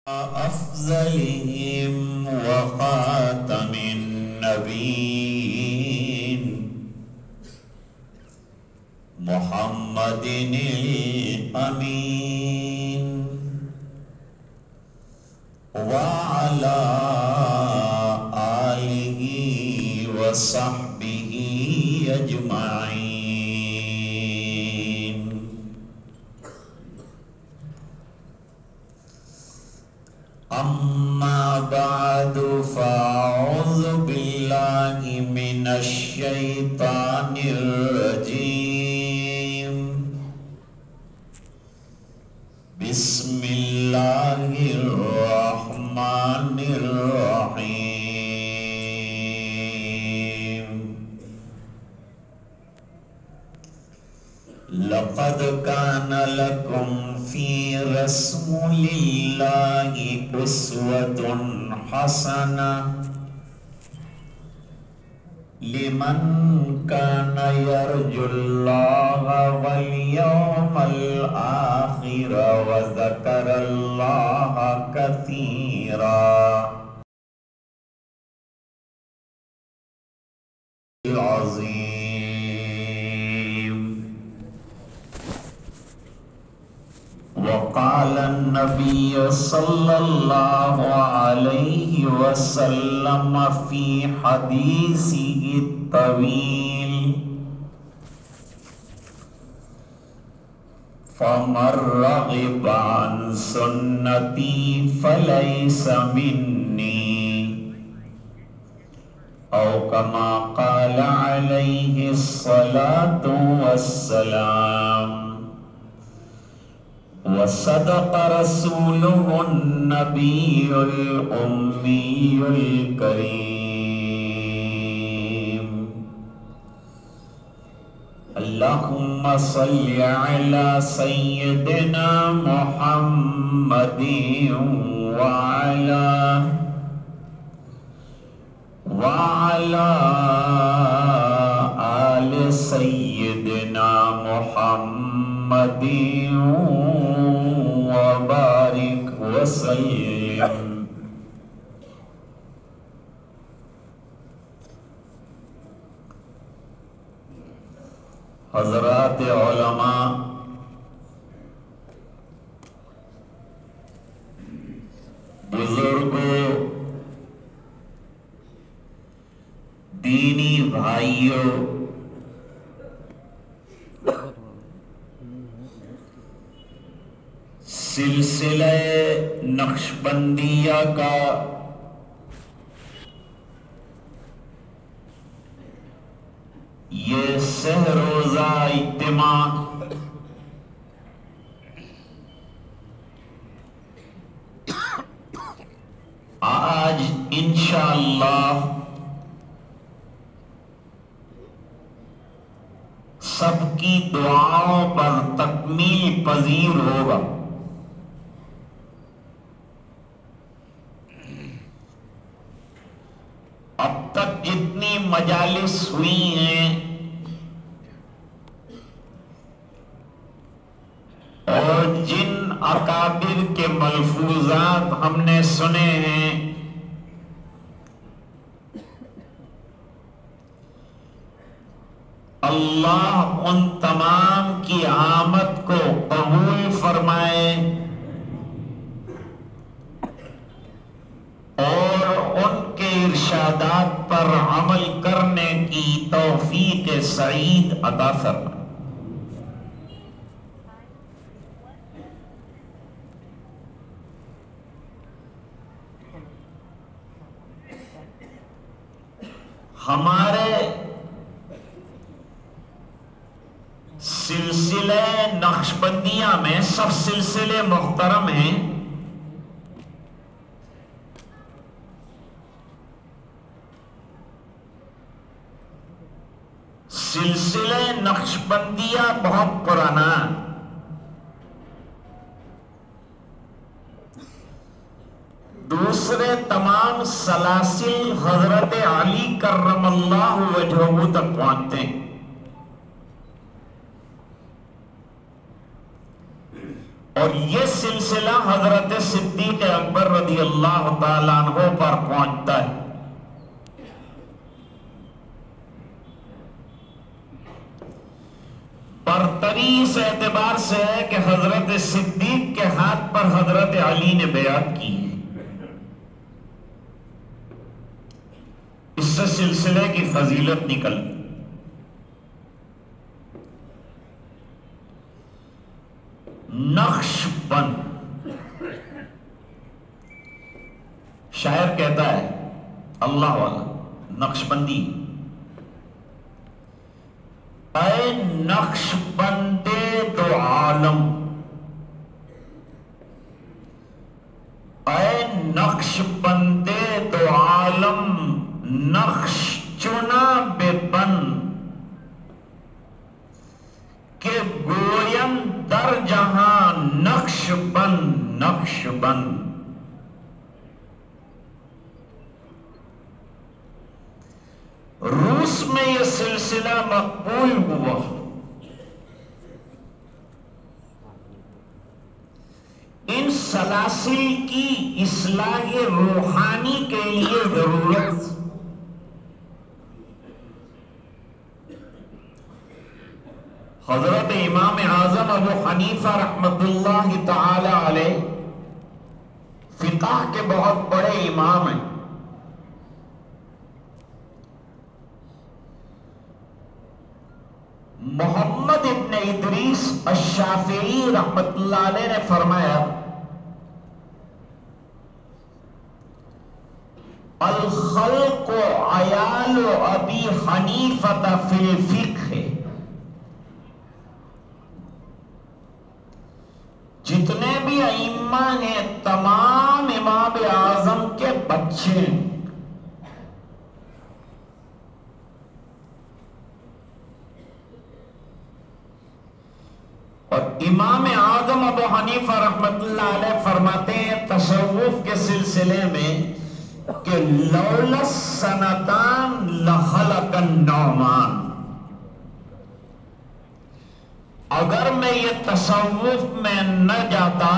أفضلهم وخاتم النبيين محمد الأمين وعلى آله وصحبه أجمعين. أما بعد فأعوذ بالله من الشيطان الرجيم. بسم الله الرحمن الرحيم. لقد كان لكم في رسول الله أسوة حسنة لمن كان يرجو الله واليوم الآخر وذكر الله كثيرا. العظيم. وقال النبي صلى الله عليه وسلم في حديثه الطويل: فمن رغب عن سنتي فليس مني، أو كما قال عليه الصلاة والسلام. وصدق رسوله النبي الأمي الكريم. اللهم صل على سيدنا محمد وعلى آل سيدنا محمد وبارك وسلم. حضرات علماء، بزرگوں، دینی بھائیوں، سلسلہ نقشبندیہ کا یہ سہ روزہ اجتماع آج انشاءاللہ سب کی دعاؤں پر تکمیل پذیر ہوگا. اب تک جتنی مجالس ہوئی ہیں اور جن اکابر کے ملفوظات ہم نے سنے ہیں، اللہ ان تمام کی آمد کو قبول فرمائے اور ان کے ارشادات پر عمل کرنے کی توفیق سعید عطا فرمائے. ہمارے سلسلہ نقشبندیہ میں سب سلسلے محترم ہیں. سلسلہ نقشبندیہ بہت پرانا، دوسرے تمام سلاسل حضرت علی کرم اللہ وجہہ تک پہنچتے ہیں. اور یہ سلسلہ حضرت صدیق اکبر رضی اللہ تعالیٰ عنہ پر پہنچتا ہے۔ برتری اس اعتبار سے ہے کہ حضرت صدیق کے ہاتھ پر حضرت علی نے بیعت کی ہے۔ اس سے سلسلے کی فضیلت نکلتی۔ نقش بند، شاعر کہتا ہے اللہ والا نقش بندی، اے نقش بندے دو عالم، اے نقش بندے دو عالم، نقش چنا بے بند کہ گویم در جہاں نقش بند نقش بند۔ روس میں یہ سلسلہ مقبول ہوا، ان سلاسل کی اصلاح روحانی کے لیے ضرورت۔ حضرت امام اعظم ابو حنیفہ رحمت اللہ تعالی علیہ فقہ کے بہت بڑے امام ہیں۔ محمد ابن ادریس الشافعی رحمت اللہ علیہ نے فرمایا الخلق عیال ابی حنیفہ فی الفقہ، جتنے بھی ائمہ ہیں تمام امام اعظم کے بچے ہیں۔ اور امام اعظم ابو حنیفہ رحمت اللہ علیہ فرماتے ہیں تصوف کے سلسلے میں کہ لولا السنتان لخلق النعمان، اگر میں یہ تصوف میں نہ جاتا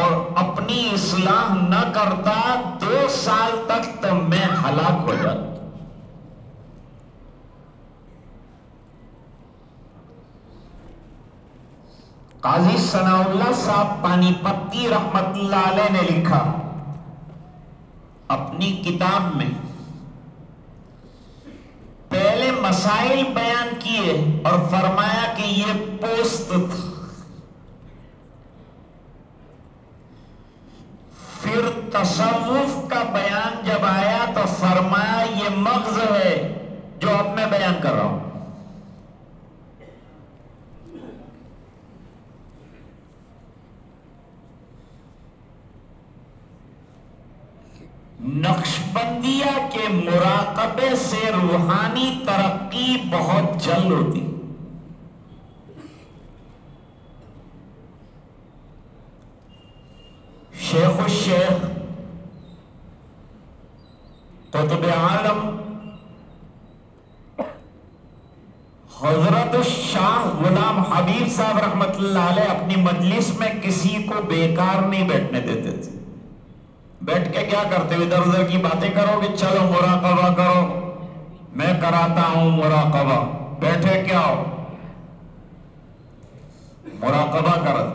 اور اپنی اصلاح نہ کرتا 2 سال تک تو میں ہلاک ہو جاتا۔ قاضی ثناء اللہ صاحب پانی پتی رحمت اللہ علیہ نے لکھا اپنی کتاب میں، پہلے مسائل بیان کیے اور فرمایا کہ یہ پوست تھا، پھر تصوف کا بیان جب آیا تو فرمایا یہ مغز ہے جو اب میں بیان کر رہا ہوں۔ نقشبندیہ کے مراقبے سے روحانی ترقی بہت جلد ہوتی۔ شیخ الشیخ قطب عالم حضرت شاہ غلام حبیب صاحب رحمت اللہ علیہ اپنی مجلس میں کسی کو بیکار نہیں بیٹھنے دیتے تھے۔ بیٹھ کے کیا کرتے ہو؟ ادھر ادھر کی باتیں کرو کہ چلو مراقبہ کرو، میں کراتا ہوں مراقبہ، بیٹھے کیا ہو؟ مراقبہ کرو۔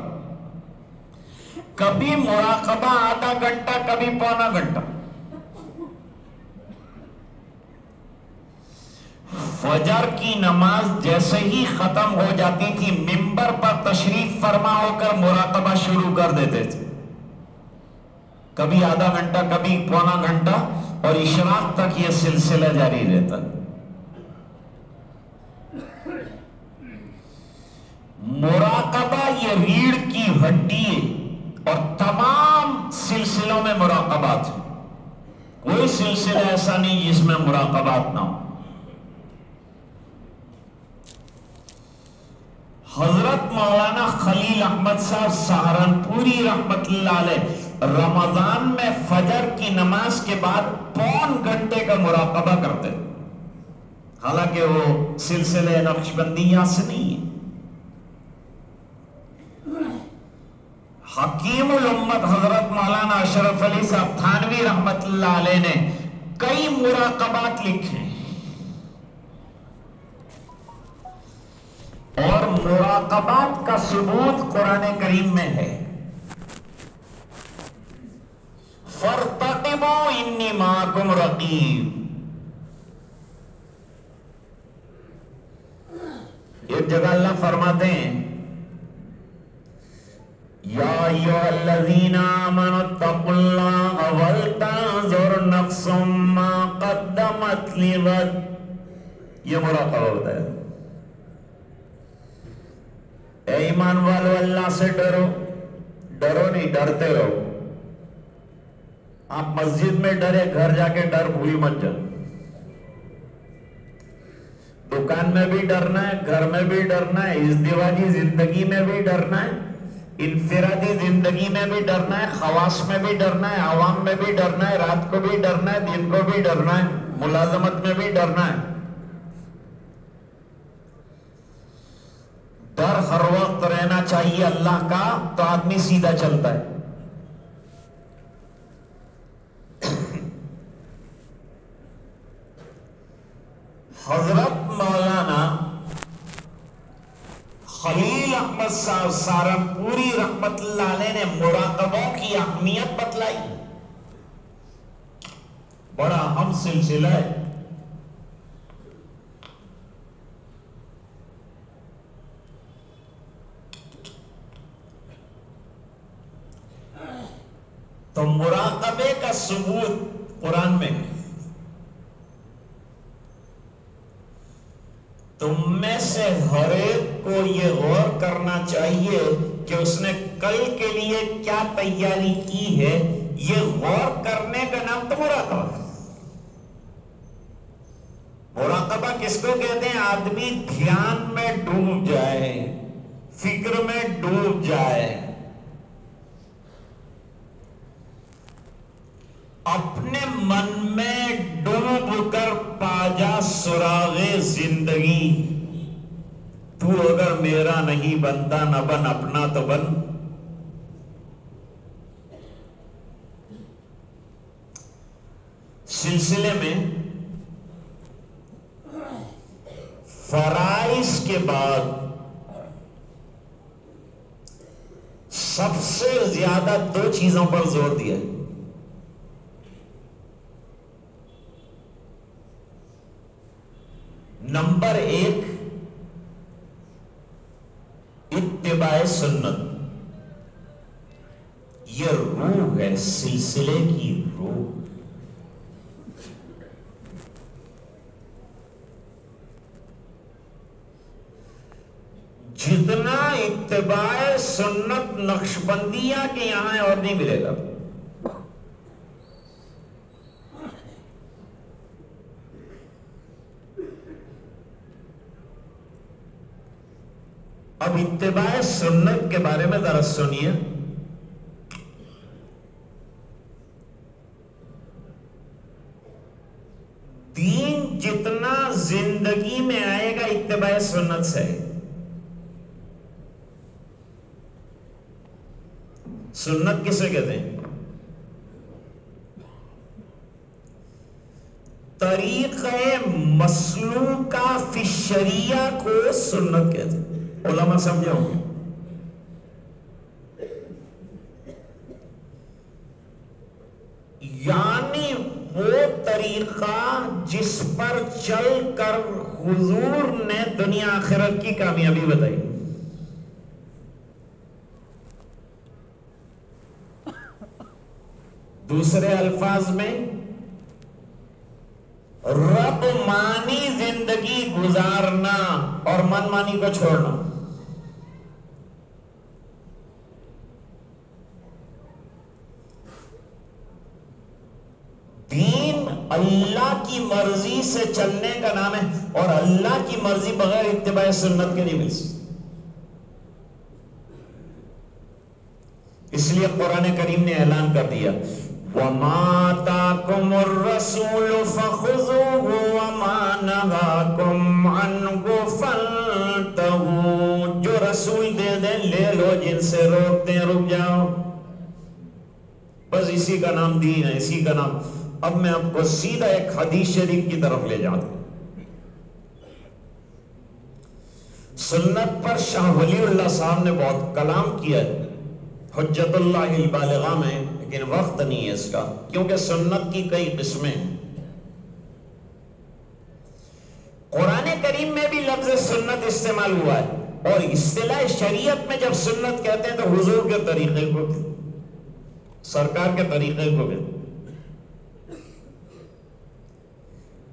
کبھی مراقبہ آدھا گھنٹہ، کبھی پونا گھنٹہ۔ فجر کی نماز جیسے ہی ختم ہو جاتی تھی منبر پر تشریف فرما ہو کر مراقبہ شروع کر دیتے تھے، کبھی آدھا گھنٹہ، کبھی پونا گھنٹہ، اور اشراق تک یہ سلسلہ جاری رہتا۔ مراقبہ یہ ریڑھ کی ہڈی ہے، اور تمام سلسلوں میں مراقبات ہیں، کوئی سلسلہ ایسا نہیں جس میں مراقبات نہ ہو۔ حضرت مولانا خلیل احمد صاحب سہارنپوری رحمت اللہ علیہ رمضان میں فجر کی نماز کے بعد پون گھنٹے کا مراقبہ کرتے، حالانکہ وہ سلسلے نقشبندیہ سے نہیں ہے۔ حکیم الامت حضرت مولانا اشرف علی صاحب تھانوی رحمت اللہ علیہ نے کئی مراقبات لکھے اور مراقبات کا ثبوت قرآن کریم میں ہے. فَارْتَقِبُوا إِنِّي مَعَكُمْ رَقِيبٌ. ایک جگہ اللہ فرماتے ہیں یا ایھا الذین آمنوا اتقوا اللہ ولتنظر نفس ما قدمت لغد. یہ مراقبہ ہوتا ہے. اے ایمان والو اللہ سے ڈرو. ڈرو نہیں، ڈرتے رہو. آپ مسجد میں ڈرے، گھر جا کے ڈر بھول مت جاؤ. دکان میں بھی ڈرنا ہے، گھر میں بھی ڈرنا ہے، ازدواجی زندگی میں بھی ڈرنا ہے، انفرادی زندگی میں بھی ڈرنا ہے، خواص میں بھی ڈرنا ہے، عوام میں بھی ڈرنا ہے، رات کو بھی ڈرنا ہے، دن کو بھی ڈرنا ہے، ملازمت میں بھی ڈرنا ہے. ڈر ہر وقت رہنا چاہیے اللہ کا، تو آدمی سیدھا چلتا ہے. حضرت مولانا خلیل احمد صاحب سہارنپوری رحمت اللہ علیہ نے مراقبوں کی اہمیت بتلائی. بڑا اہم سلسلہ ہے. تو مراقبے کا ثبوت قرآن میں ہے. تم میں سے ہر ایک کو یہ غور کرنا چاہیے کہ اس نے کل کے لیے کیا تیاری کی ہے. یہ غور کرنے کا نام تو مراقبہ ہے. مراقبہ کس کو کہتے ہیں؟ آدمی دھیان میں ڈوب جائے، فکر میں ڈوب جائے، اپنے من میں ڈوب کر پاجا سراغ زندگی. تو اگر میرا نہیں بنتا نہ بن، اپنا تو بن. سلسلے میں فرائض کے بعد سب سے زیادہ دو چیزوں پر زور دیا ہے. نمبر ایک، اتباع سنت. یہ روح ہے سلسلے کی روح. جتنا اتباع سنت نقشبندیہ کے یہاں ہے اور نہیں ملے گا. اب اتباع سنت کے بارے میں ذرا سنیے. دین جتنا زندگی میں آئے گا اتباع سنت سے. سنت کسے کہتے ہیں؟ طریقہ مسلوکہ فی الشریعہ کو سنت کہتے ہیں. علماء سمجھے ہوں گے. یعنی وہ طریقہ جس پر چل کر حضور نے دنیا آخرت کی کامیابی بتائی. دوسرے الفاظ میں رب مانی زندگی گزارنا اور من مانی کو چھوڑنا. دین اللہ کی مرضی سے چلنے کا نام ہے، اور اللہ کی مرضی بغیر اتباع سنت کے نہیں مل سکتی. اس لیے قرآن کریم نے اعلان کر دیا وَمَا آتَاكُمُ الرَّسُولُ فَخُذُوهُ وَمَا نَهَاكُمْ عَنْهُ فَانْتَهُوا. جو رسول دے دیں، لے لو، جن سے روکتے ہیں رک جاؤ، بس اسی کا نام دین ہے، اسی کا نام۔ اب میں آپ کو سیدھا ایک حدیث شریف کی طرف لے جاتا ہوں۔ سنت پر شاہ ولی اللہ صاحب نے بہت کلام کیا ہے حجت اللہ البالغہ میں، لیکن وقت نہیں ہے اس کا، کیونکہ سنت کی کئی قسمیں ہیں۔ قرآن کریم میں بھی لفظ سنت استعمال ہوا ہے، اور اصطلاح شریعت میں جب سنت کہتے ہیں تو حضور کے طریقے کو، سرکار کے طریقے کو بھی۔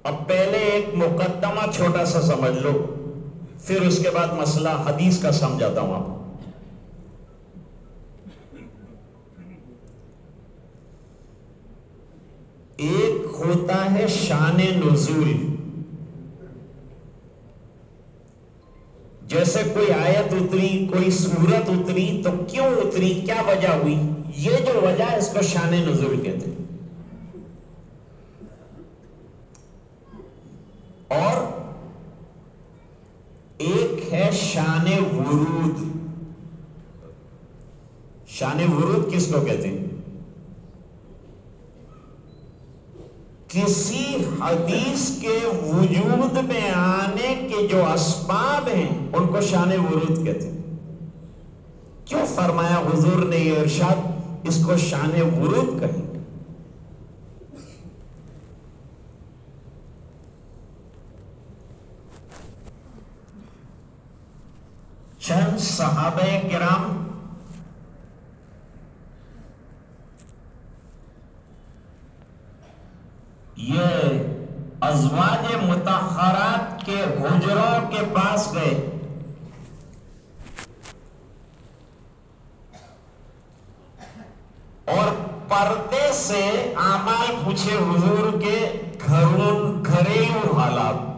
اب پہلے ایک مقدمہ چھوٹا سا سمجھ لو، پھر اس کے بعد مسئلہ حدیث کا سمجھاتا ہوں آپ کو۔ ایک ہوتا ہے شان نزول، جیسے کوئی آیت اتری، کوئی سورت اتری تو کیوں اتری، کیا وجہ ہوئی، یہ جو وجہ ہے اس کو شان نزول کہتے ہیں۔ اور ایک ہے شان ورود۔ شان ورود کس کو کہتے ہیں؟ کسی حدیث کے وجود میں آنے کے جو اسباب ہیں ان کو شان ورود کہتے ہیں۔ کیوں فرمایا حضور نے یہ ارشاد، اس کو شان ورود کہیں۔ چند صحابہ کرام یہ ازواج مطہرات کے حجروں کے پاس گئے اور پردے سے اعمال پوچھے حضور کے، گھریلو حالات۔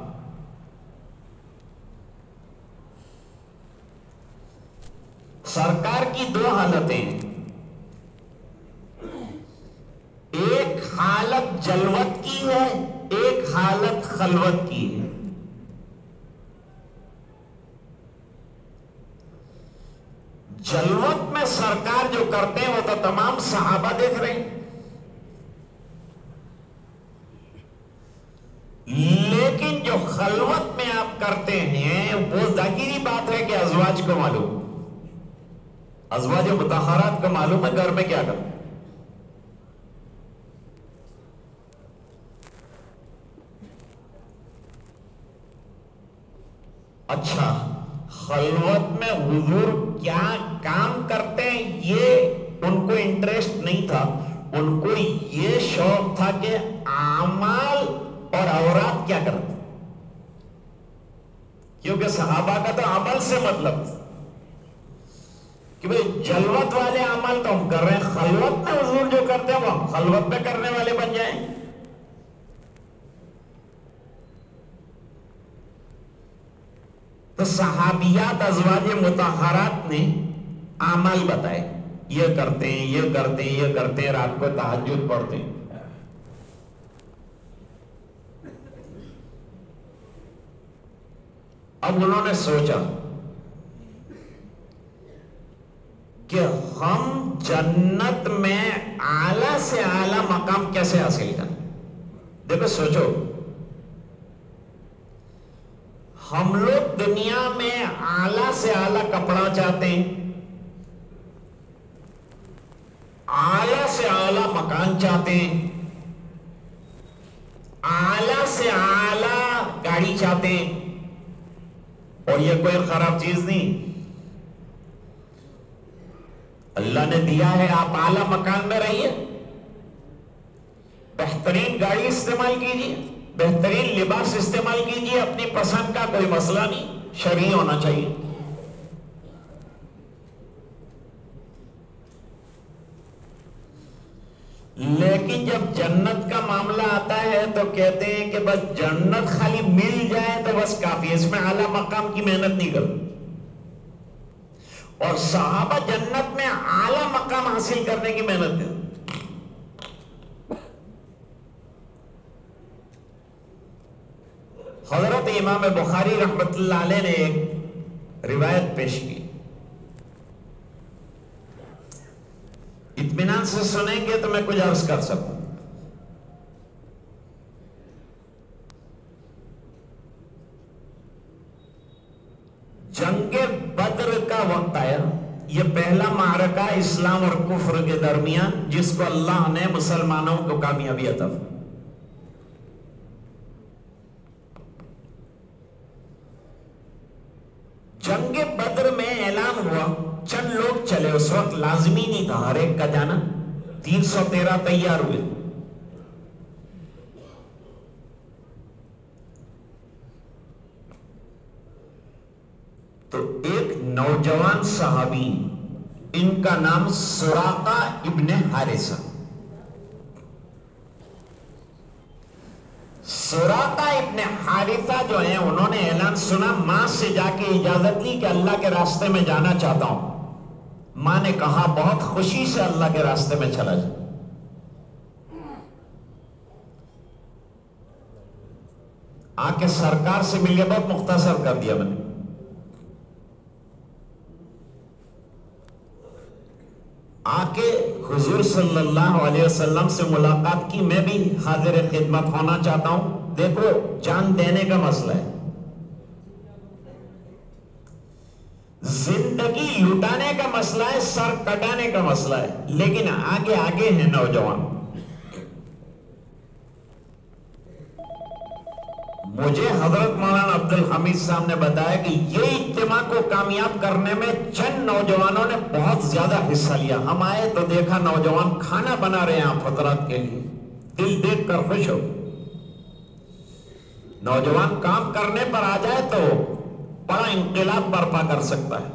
سرکار کی دو حالتیں ہیں، ایک حالت جلوت کی ہے، ایک حالت خلوت کی ہے۔ جلوت میں سرکار جو کرتے ہیں وہ تو تمام صحابہ دیکھ رہے ہیں، لیکن جو خلوت میں آپ کرتے ہیں وہ ظاہری بات ہے کہ ازواج کو معلوم، ازواج مطہرات کو معلوم ہے گھر میں کیا کرتے ہیں۔ اچھا، خلوت میں حضور کیا کام کرتے ہیں یہ ان کو انٹرسٹ نہیں تھا، ان کو یہ شوق تھا کہ اعمال اور اوراد کیا کرتے، کیونکہ صحابہ کا تو عمل سے مطلب تھا کہ بھئی جلوت والے عمل تو ہم کر رہے ہیں، خلوت میں حضور جو کرتے ہیں وہ ہم خلوت میں کرنے والے بن جائیں۔ تو صحابیات ازواج مطہرات نے اعمال بتائے، یہ کرتے ہیں، یہ کرتے ہیں، یہ کرتے ہیں، رات کو تہجد پڑھتے ہیں۔ اب انہوں نے سوچا کہ ہم جنت میں اعلیٰ سے اعلیٰ مقام کیسے حاصل کریں۔ دیکھو سوچو، ہم لوگ دنیا میں اعلیٰ سے اعلیٰ کپڑا چاہتے ہیں، اعلیٰ سے اعلیٰ مکان چاہتے ہیں، اعلیٰ سے اعلیٰ گاڑی چاہتے ہیں، اور یہ کوئی خراب چیز نہیں، اللہ نے دیا ہے، آپ اعلیٰ مکان میں رہیے، بہترین گاڑی استعمال کیجیے، بہترین لباس استعمال کیجیے، اپنی پسند کا کوئی مسئلہ نہیں، شرعی ہونا چاہیے۔ لیکن جب جنت کا معاملہ آتا ہے تو کہتے ہیں کہ بس جنت خالی مل جائے تو بس کافی ہے، اس میں اعلیٰ مقام کی محنت نہیں کرتے۔ اور صحابہ جنت میں اعلیٰ مقام حاصل کرنے کی محنت کرتے۔ حضرت امام بخاری رحمت اللہ علیہ نے ایک روایت پیش کی، اطمینان سے سنیں گے تو میں کچھ عرض کر سکوں. جنگ بدر کا وقت آیا. یہ پہلا معرکہ اسلام اور کفر کے درمیان جس کو اللہ نے مسلمانوں کو کامیابی عطا فرمائی. جنگ بدر میں اعلان ہوا, چند لوگ چلے, اس وقت لازمی نہیں تھا ہر ایک کا جانا. 313 تیار ہوئے. تو ایک نوجوان صحابی, ان کا نام سراقہ ابن حارثہ. سراقہ ابن حارثہ جو ہیں, انہوں نے اعلان سنا, ماں سے جا کے اجازت لی کہ اللہ کے راستے میں جانا چاہتا ہوں. ماں نے کہا بہت خوشی سے اللہ کے راستے میں چلا جا. آ کے سرکار سے مل کے, بہت مختصر کر دیا میں نے, آ کے حضور صلی اللہ علیہ وسلم سے ملاقات کی. میں بھی حاضر خدمت ہونا چاہتا ہوں. دیکھو جان دینے کا مسئلہ ہے, زندگی لٹانے کا مسئلہ ہے, سر کٹانے کا مسئلہ ہے, لیکن آگے آگے ہیں نوجوان. مجھے حضرت مولانا عبد الحمید صاحب نے بتایا کہ یہ اجتماع کو کامیاب کرنے میں چند نوجوانوں نے بہت زیادہ حصہ لیا. ہم آئے تو دیکھا نوجوان کھانا بنا رہے ہیں آپ حضرات کے لیے. دل دیکھ کر خوش ہو. نوجوان کام کرنے پر آ جائے تو بڑا انقلاب برپا کر سکتا ہے.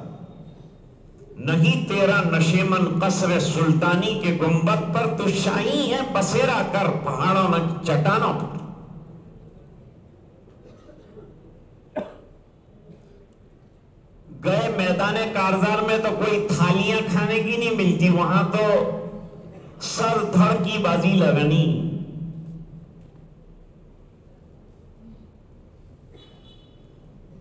نہیں تیرا نشیمن قصر سلطانی کے گنبد پر تو شاہی ہے بسیرا کر پہاڑوں میں چٹانوں پر. گئے میدان کارزار میں تو کوئی تھالیاں کھانے کی نہیں ملتی, وہاں تو سر دھڑ کی بازی لگنی.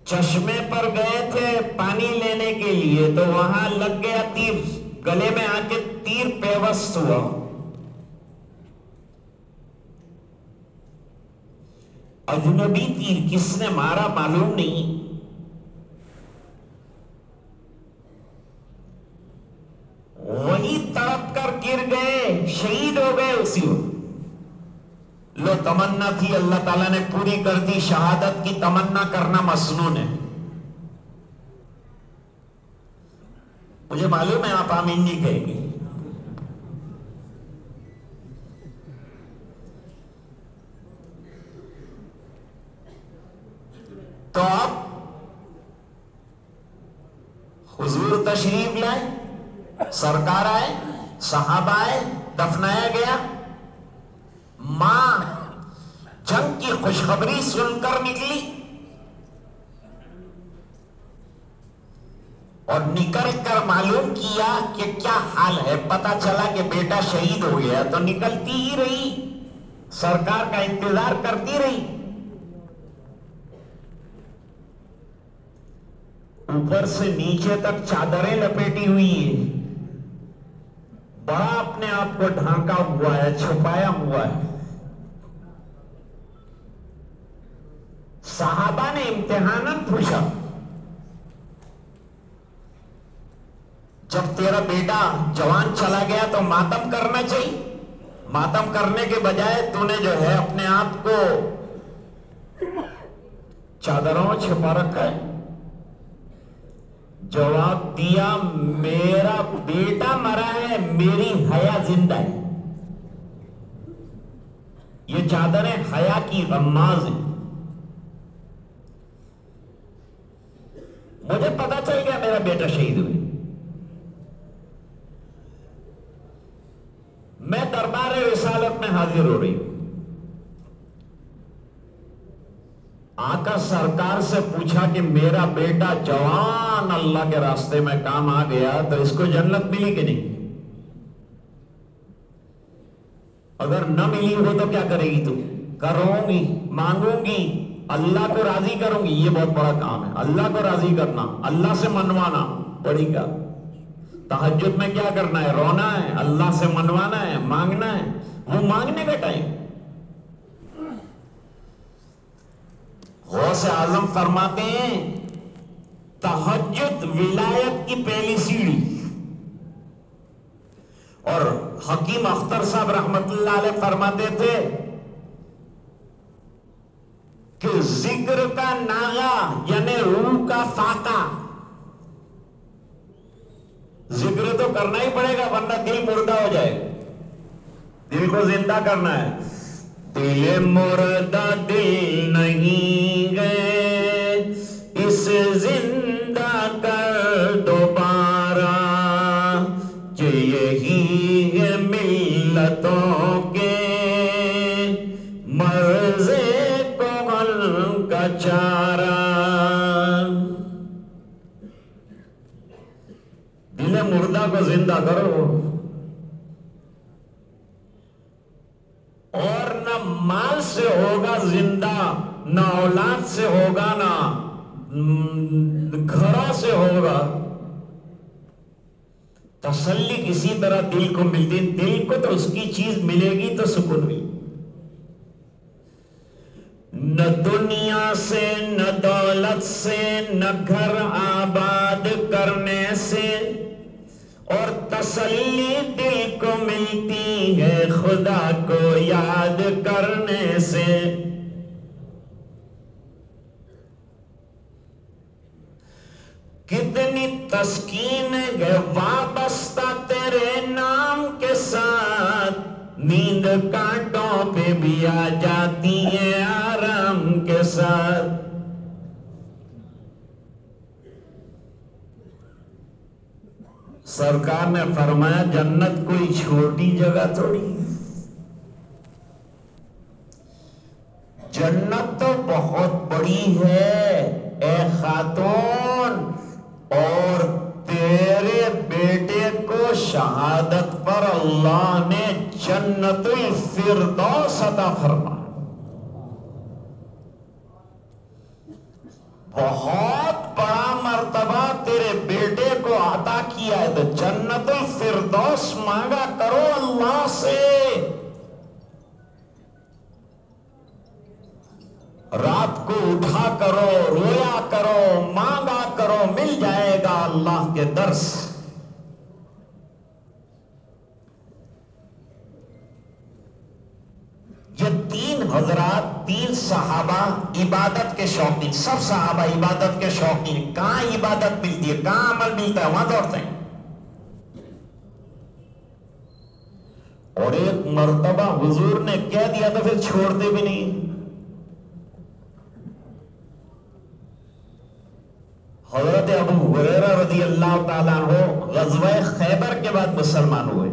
چشمے پر گئے تھے پانی لینے کے لیے تو وہاں لگ گیا تیر, گلے میں آ کے تیر پیوست ہوا. اجنبی تیر, کس نے مارا معلوم نہیں. وہی تڑپ کر گر گئے, شہید ہو گئے اسی وقت. لو تمنا تھی, اللہ تعالیٰ نے پوری کر دی. شہادت کی تمنا کرنا مسنون ہے. مجھے معلوم ہے آپ آمین نہیں کہیں گے. تو اب حضور تشریف لائے, سرکار آئے, صحابہ آئے, دفنایا گیا. ماں جنگ کی خوشخبری سن کر نکلی اور نکل کر معلوم کیا کہ کیا حال ہے. پتا چلا کہ بیٹا شہید ہو گیا تو نکلتی ہی رہی, سرکار کا انتظار کرتی رہی. اوپر سے نیچے تک چادریں لپیٹی ہوئی ہے, بڑا اپنے آپ کو ڈھانکا ہوا ہے, چھپایا ہوا ہے. صحابہ نے امتحاناً پوچھا, جب تیرا بیٹا جوان چلا گیا تو ماتم کرنا چاہیے, ماتم کرنے کے بجائے تو نے جو ہے اپنے آپ کو چادروں چھپا رکھا ہے. جواب دیا, میرا بیٹا مرا ہے, میری حیا زندہ ہے. یہ چادریں حیا کی غماز ہیں. مجھے پتا چل گیا میرا بیٹا شہید ہوئے. میں دربار رسالت میں حاضر ہو رہی ہوں. آقا سرکار سے پوچھا کہ میرا بیٹا جوان اللہ کے راستے میں کام آ گیا تو اس کو جنت ملی کہ نہیں؟ اگر نہ ملی ہو تو کیا کرے گی تو؟ کروں گی, مانگوں گی, اللہ کو راضی کروں گی. یہ بہت بڑا کام ہے, اللہ کو راضی کرنا, اللہ سے منوانا پڑے گا. تہجد میں کیا کرنا ہے؟ رونا ہے، اللہ سے منوانا ہے، مانگنا ہے، وہ مانگنے کا ٹائم۔ غوث اعظم فرماتے ہیں تہجد ولایت کی پہلی سیڑھی۔ اور حکیم اختر صاحب رحمت اللہ علیہ فرماتے تھے کہ ذکر کا ناغا یعنی روح کا فاقہ، ذکر تو کرنا ہی پڑے گا ورنہ دل مردہ ہو جائے گا، دل کو زندہ کرنا ہے۔ دل مردہ دل نہیں ہے اسے زندہ کر دوبارہ، کہ یہی ہے ملتوں کے مرض کمل کا چارہ۔ دل مردہ کو زندہ کرو، اور نہ مال سے ہوگا زندہ، نہ اولاد سے ہوگا، نہ گھروں سے ہوگا۔ تسلی کسی طرح دل کو ملتی، دل کو تو اس کی چیز ملے گی تو سکون بھی، نہ دنیا سے، نہ دولت سے، نہ گھر آباد کرنے سے، اور تسلی دل کو ملتی ہے خدا کو یاد کرنے سے۔ کتنی تسکین ہے وابستہ تیرے نام کے ساتھ، نیند کانٹوں پہ بھی آ جاتی ہے آرام کے ساتھ۔ سرکار نے فرمایا جنت کوئی چھوٹی جگہ تھوڑی، جنت تو بہت بڑی ہے اے خاتون، اور تیرے بیٹے کو شہادت پر اللہ نے جنت الفردوس عطا فرمایا۔ بہت بڑا مرتبہ تیرے بیٹے کو عطا کیا ہے، تو جنت الفردوس مانگا کرو اللہ سے، رات کو اٹھا کرو، رویا کرو، مانگا کرو، مل جائے گا اللہ کے در سے۔ یہ تین حضرات، تین صحابہ عبادت کے شوقین، سب صحابہ عبادت کے شوقین، کہاں عبادت ملتی ہے، کہاں عمل ملتا ہے، وہاں دوڑتے ہیں۔ اور ایک مرتبہ حضور نے کہہ دیا تو پھر چھوڑتے بھی نہیں۔ حضرت ابو ہریرہ رضی اللہ تعالیٰ عنہ غزوہ خیبر کے بعد مسلمان ہوئے،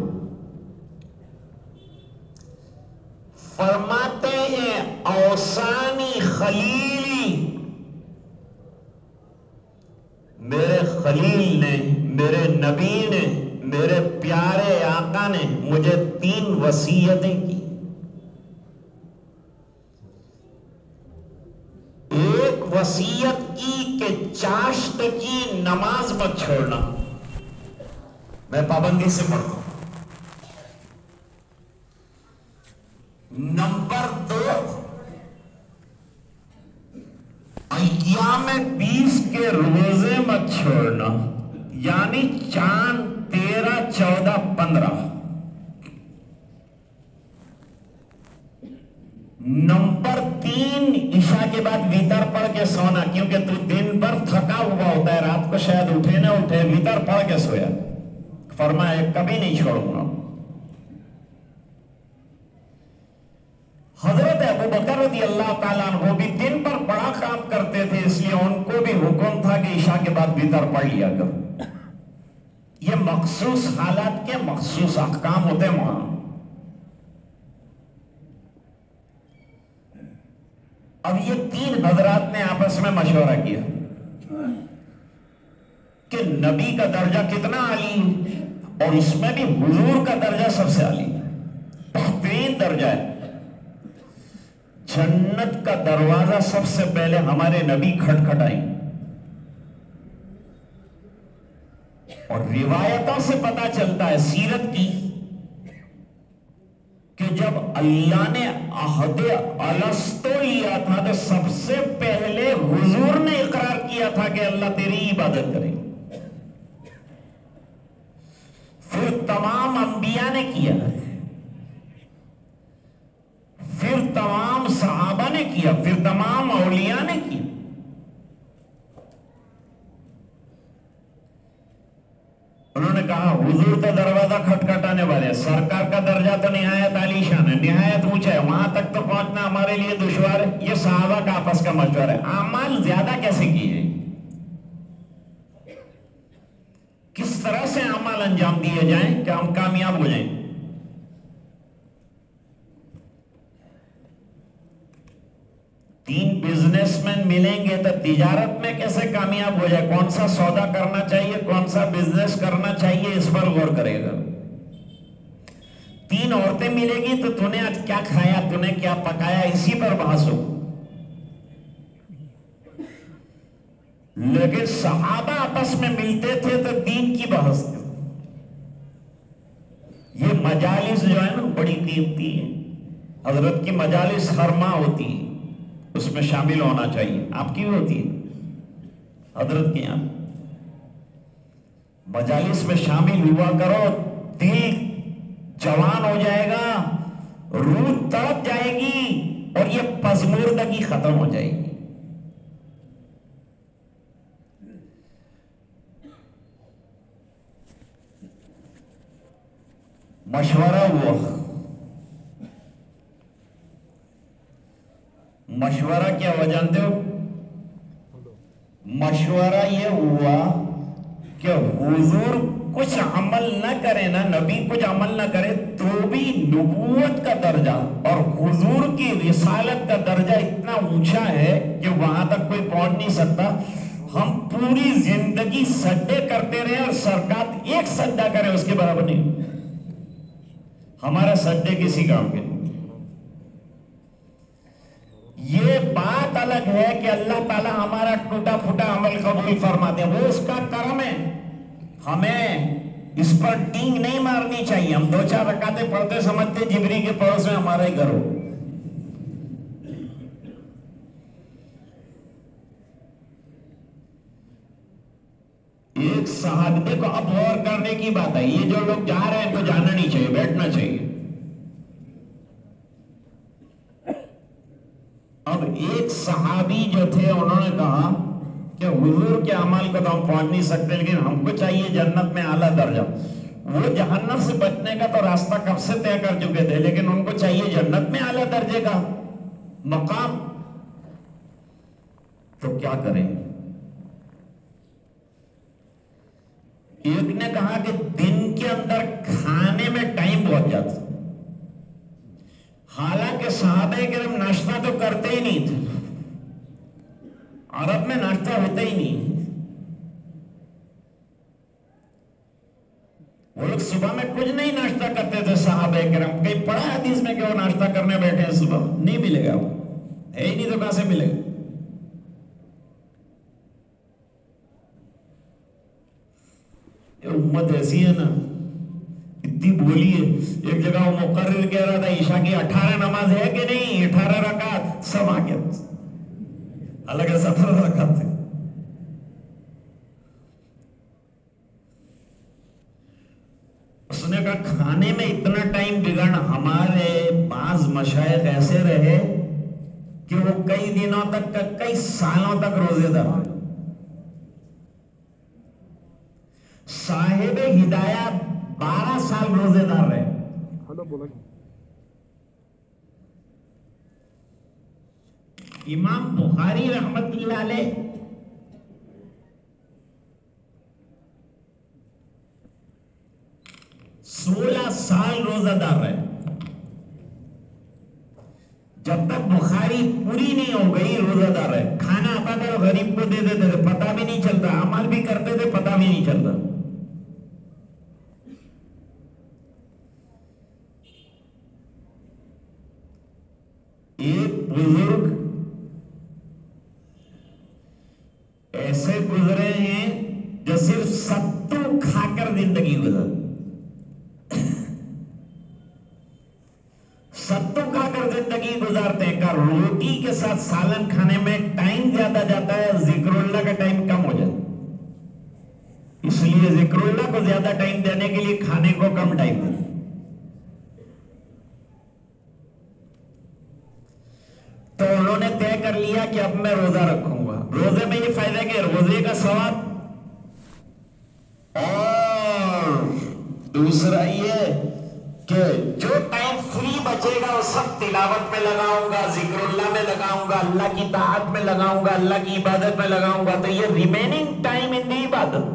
فرماتے ہیں اوصانی خلیلی، میرے خلیل نے، میرے نبی نے، میرے پیارے آقا نے مجھے تین وصیتیں کی۔ ایک وصیت کی کہ چاشت کی نماز مت چھوڑنا، میں پابندی سے پڑھتا ہوں۔ نمبر 2، ایام 20 کے روزے مت چھوڑنا، یعنی چاند 13، 14، 15۔ نمبر 3، عشاء کے بعد ویتر پڑھ کے سونا، کیونکہ تو دن بھر تھکا ہوا ہوتا ہے، رات کو شاید اٹھے نہ اٹھے، ویتر پڑھ کے سویا۔ فرمایا کبھی نہیں چھوڑوں گا۔ حضرت ابو بکر رضی اللہ تعالیٰ عنہ بھی دن پر بڑا کام کرتے تھے، اس لیے ان کو بھی حکم تھا کہ عشاء کے بعد ویتر پڑھ لیا کر۔ یہ مخصوص حالات کے مخصوص احکام ہوتے ہیں وہاں۔ اب یہ تین حضرات نے آپس میں مشورہ کیا کہ نبی کا درجہ کتنا عالی، اور اس میں بھی حضور کا درجہ سب سے عالی، بہترین درجہ ہے۔ جنت کا دروازہ سب سے پہلے ہمارے نبی کھٹکھٹائیں، اور روایتوں سے پتا چلتا ہے سیرت کی کہ جب اللہ نے عہد الستو لیا تھا تو سب سے پہلے حضور نے اقرار کیا تھا کہ اللہ تیری عبادت کرے، پھر تمام انبیاء نے کیا، پھر تمام صحابہ نے کیا، پھر تمام اولیاء نے کیا۔ انہوں نے کہا حضور تو دروازہ کھٹکھٹانے والے، سرکار کا درجہ تو نہایت عالی شان ہے، نہایت اونچا ہے، وہاں تک تو پہنچنا ہمارے لیے دشوار ہے۔ یہ صحابہ کا آپس کا مشورہ ہے، اعمال زیادہ کیسے کیے، کس طرح سے اعمال انجام دیے جائیں کہ ہم کامیاب ہو جائیں۔ تین بزنس مین ملیں گے تو تجارت میں کیسے کامیاب ہو جائے، کون سا سودا کرنا چاہیے، کون سا بزنس کرنا چاہیے، اس پر غور کرے گا۔ تین عورتیں ملے گی تو تو نے آج کیا کھایا، تو نے کیا پکایا، اسی پر بحث ہو۔ لیکن صحابہ آپس میں ملتے تھے تو دین کی بحث تھی۔ یہ مجالس جو ہے نا بڑی قیمتی ہے، حضرت کی مجالس ہر ماہ ہوتی ہے، اس میں شامل ہونا چاہیے۔ آپ کی بھی ہوتی ہے حضرت کے یہاں، مجالس میں شامل ہوا کرو، دل جوان ہو جائے گا، روح تڑپ جائے گی اور یہ پژمردگی ختم ہو جائے گی۔ مشورہ ہوا، مشورہ کیا ہوا جانتے ہو؟ مشورہ یہ ہوا کہ حضور کچھ عمل نہ کرے نا، نبی کچھ عمل نہ کرے تو بھی نبوت کا درجہ اور حضور کی رسالت کا درجہ اتنا اونچا ہے کہ وہاں تک کوئی پہنچ نہیں سکتا۔ ہم پوری زندگی سجدے کرتے رہے اور سرکار ایک سجدہ کرے اس کے برابر نہیں، ہمارا سجدے کسی کام کے۔ یہ بات الگ ہے کہ اللہ تعالیٰ ہمارا ٹوٹا پھوٹا عمل قبول فرماتے ہیں، وہ اس کا کرم ہے، ہمیں اس پر ٹینگ نہیں مارنی چاہیے۔ ہم 2-4 رکعتیں پڑھتے سمجھتے جبری کے پڑوس میں ہمارا ہی گھر ہو۔ ایک صحابہ کو اب غور کرنے کی بات ہے، یہ جو لوگ جا رہے ہیں ان کو جانا نہیں چاہیے، بیٹھنا چاہیے۔ اب ایک صحابی جو تھے انہوں نے کہا کہ حضور کے اعمال کو تو ہم پہنچ نہیں سکتے، لیکن ہم کو چاہیے جنت میں اعلیٰ درجہ۔ وہ جہنم سے بچنے کا تو راستہ کب سے طے کر چکے تھے، لیکن ان کو چاہیے جنت میں اعلیٰ درجے کا مقام۔ تو کیا کریں؟ ایک نے کہا کہ دن کے اندر کھانے میں ٹائم بہت جاتا، حالانکہ صحابہ کرام ناشتہ تو کرتے ہی نہیں تھے، عرب میں ناشتہ ہوتا ہی نہیں۔ وہ لوگ صبح میں کچھ نہیں ناشتہ کرتے تھے صحابہ کرام، کہیں پڑھا حدیث میں کہ وہ ناشتہ کرنے بیٹھے ہیں صبح؟ نہیں ملے گا، وہ ہے ہی نہیں تو کہاں سے ملے گا؟ یہ امت ایسی ہے نا، اتنی بولی ہے۔ ایک جگہ وہ مقرر کہہ رہا تھا عشاء کی 18 نماز ہے کہ نہیں، 18 رکعت، سب آ گیا، الگ 17 رکعت تھے۔ اس نے کہا کھانے میں اتنا ٹائم بگڑنا، ہمارے بعض مشائخ ایسے رہے کہ وہ کئی دنوں تک، کئی سالوں تک روزے دار رہے۔ صاحب ہدایات 12 سال روزے دار رہے۔ امام بخاری رحمت اللہ علیہ 16 سال روزہ دار رہے، جب تک بخاری پوری نہیں ہو گئی روزہ دار رہے۔ کھانا آتا تھا غریب کو دے دیتے تھے، پتہ بھی نہیں چلتا، عمل بھی کرتے تھے، پتہ بھی نہیں چلتا۔ ایک بزرگ ایسے گزرے ہیں جو صرف ستو کھا روزدار طے کر، روٹی کے ساتھ سالن کھانے میں ٹائم زیادہ جاتا ہے، ذکر اللہ کا ٹائم کم ہو جاتا ہے، اس لیے ذکر اللہ کو زیادہ ٹائم دینے کے لیے کھانے کو کم ٹائم دیں۔ تو انہوں نے طے کر لیا کہ اب میں روزہ رکھوں گا۔ روزے میں یہ فائدہ ہے کہ روزے کا ثواب، اور دوسرا یہ کہ جو ٹائم فری بچے گا وہ سب تلاوت میں لگاؤں گا، ذکر اللہ میں لگاؤں گا، اللہ کی طاعت میں لگاؤں گا، اللہ کی عبادت میں لگاؤں گا۔ تو یہ ریمیننگ ٹائم ان دی عبادت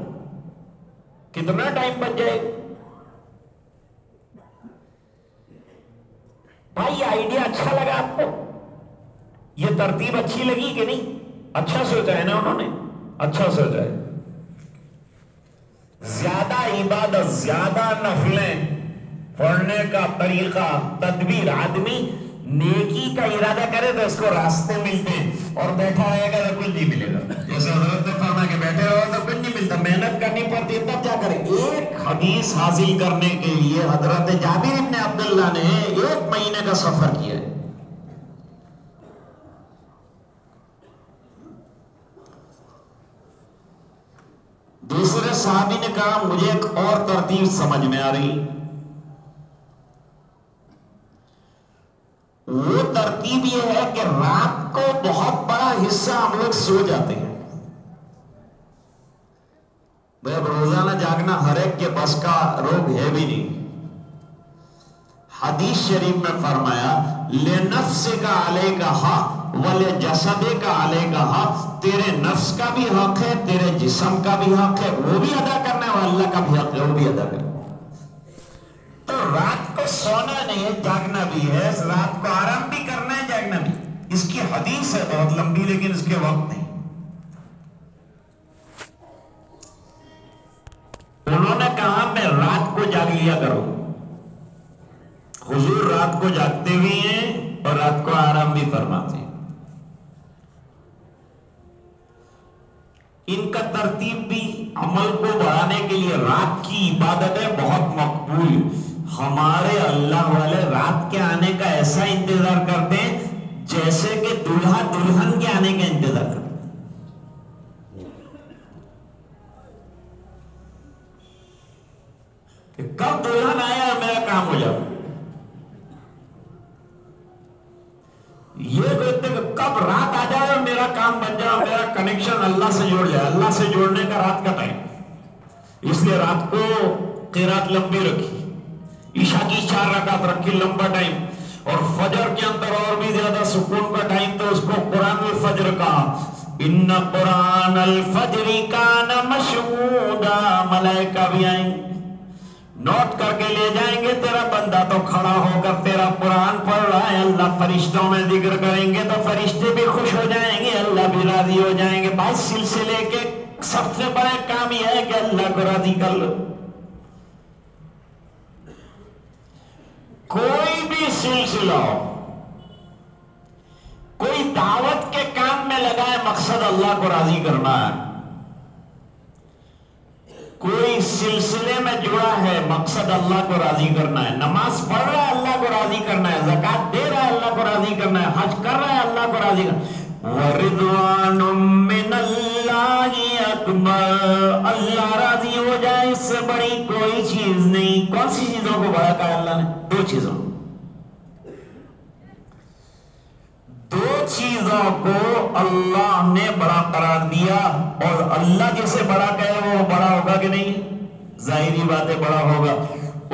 کتنا ٹائم بچ جائے گا؟ بھائی آئیڈیا اچھا لگا آپ کو؟ یہ ترتیب اچھی لگی کہ نہیں؟ اچھا سوچا ہے نا انہوں نے، اچھا سوچا ہے۔ زیادہ عبادت، زیادہ نفلیں پڑھنے کا طریقہ، تدبیر، آدمی نیکی کا ارادہ کرے تو اس کو راستے ملتے ہیں، اور بیٹھا رہے گا تو کچھ نہیں ملے گا۔ جیسے حضرت نے فرمایا کہ بیٹھے رہو تو کچھ نہیں ملتا، محنت کرنی پڑتی ہے، تب کیا کرے؟ ایک حدیث حاصل کرنے کے لیے حضرت جابر بن عبداللہ نے 1 مہینے کا سفر کیا ہے۔ دوسرے صحابی نے کہا مجھے ایک اور ترتیب سمجھ میں آ رہی، وہ ترتیب یہ ہے کہ رات کو بہت بڑا حصہ ہم لوگ سو جاتے ہیں۔ بھئی اب روزانہ جاگنا ہر ایک کے بس کا روگ ہے بھی نہیں۔ حدیث شریف میں فرمایا لِنَفْسِكَ عَلَيْكَ حَقٌّ وَلِجَسَدِكَ عَلَيْكَ حَقٌّ، تیرے نفس کا بھی حق ہے، تیرے جسم کا بھی حق ہے، وہ بھی ادا کرنا ہے، اور اللہ کا بھی حق ہے، وہ بھی ادا کرنا ہے۔ تو رات کو سونا نہیں ہے، جاگنا بھی ہے، رات کو آرام بھی کرنا ہے، جاگنا بھی۔ اس کی حدیث ہے بہت لمبی، لیکن اس کے وقت نہیں۔ انہوں نے کہا میں رات کو جاگ لیا کروں۔ حضور رات کو جاگتے بھی ہیں اور رات کو آرام بھی فرماتے ہیں۔ ان کا ترتیب بھی عمل کو بڑھانے کے لیے، رات کی عبادتیں بہت مقبول، ہمارے اللہ والے رات کے آنے کا ایسا انتظار کرتے ہیں جیسے کہ دلہا دلہن کے آنے کا انتظار کرتے ہیں۔ کہ کب دلہن آیا اور میرا کام ہو جائے، یہ کہتے ہیں کہ کب رات آ جائے اور میرا کام بن جائے، میرا کنیکشن اللہ سے جوڑ جائے۔ اللہ سے جوڑنے کا رات کا ٹائم، اس لیے رات کو قرات لمبی رکھی، عشاء کی 4 رکعت رکھی، لمبا ٹائم، اور فجر کے اندر اور بھی زیادہ سکون کا ٹائم، تو اس کو قرآن الفجر کہا۔ ان قرآن الفجر کان مشہودا، ملائکہ بھی آئیں گے، نوٹ کر کے لے جائیں گے، تیرا بندہ تو کھڑا ہو کر تیرا قرآن پڑھ رہا ہے، اللہ فرشتوں میں ذکر کریں گے تو فرشتے بھی خوش ہو جائیں گے، اللہ بھی راضی ہو جائیں گے۔ بھائی سلسلے کے سب سے بڑا کام یہ ہے کہ اللہ کو راضی کر لو۔ کوئی بھی سلسلہ ہو، کوئی دعوت کے کام میں لگائے، مقصد اللہ کو راضی کرنا ہے۔ کوئی سلسلے میں جڑا ہے، مقصد اللہ کو راضی کرنا ہے۔ نماز پڑھ رہا ہے، اللہ کو راضی کرنا ہے، زکوٰۃ دے رہا ہے، اللہ کو راضی کرنا ہے، حج کر رہا ہے، اللہ کو راضی کرنا ہے۔ وَرِضْوَانٌ مِّنَ اللَّهِ أَكْبَرُ، اللہ راضی ہو جائے اس سے بڑی کوئی چیز نہیں۔ کون سی چیزوں کو بڑا کہا اللہ نے؟ 2 چیزوں، 2 چیزوں کو اللہ نے بڑا قرار دیا، اور اللہ جسے بڑا کہے وہ بڑا ہوگا کہ نہیں؟ ظاہری بات ہے بڑا ہوگا۔